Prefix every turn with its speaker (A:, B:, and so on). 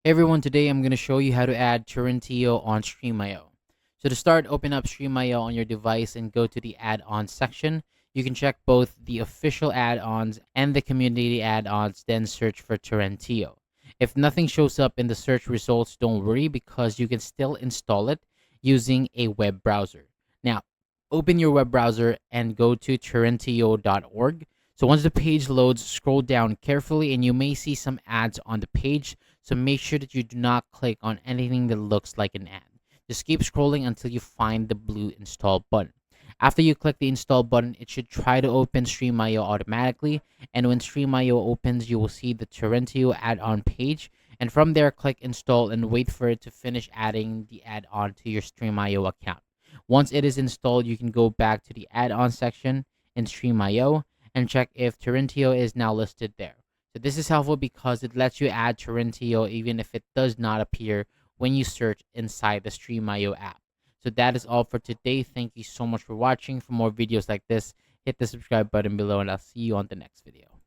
A: Hey everyone, today I'm going to show you how to add Torrentio on Stremio. So to start, open up Stremio on your device and go to the add-ons section. You can check both the official add-ons and the community add-ons, then search for Torrentio. If nothing shows up in the search results, don't worry because you can still install it using a web browser. Now, open your web browser and go to torrentio.org. So once the page loads, scroll down carefully and you may see some ads on the page. So make sure that you do not click on anything that looks like an ad. Just keep scrolling until you find the blue install button. After you click the install button, it should try to open Stremio automatically. And when Stremio opens, you will see the Torrentio add-on page. And from there, click install and wait for it to finish adding the add-on to your Stremio account. Once it is installed, you can go back to the add-on section in Stremio and check if Torrentio is now listed there. So this is helpful because it lets you add Torrentio even if it does not appear when you search inside the Stremio app. So that is all for today. Thank you so much for watching. For more videos like this, hit the subscribe button below and I'll see you on the next video.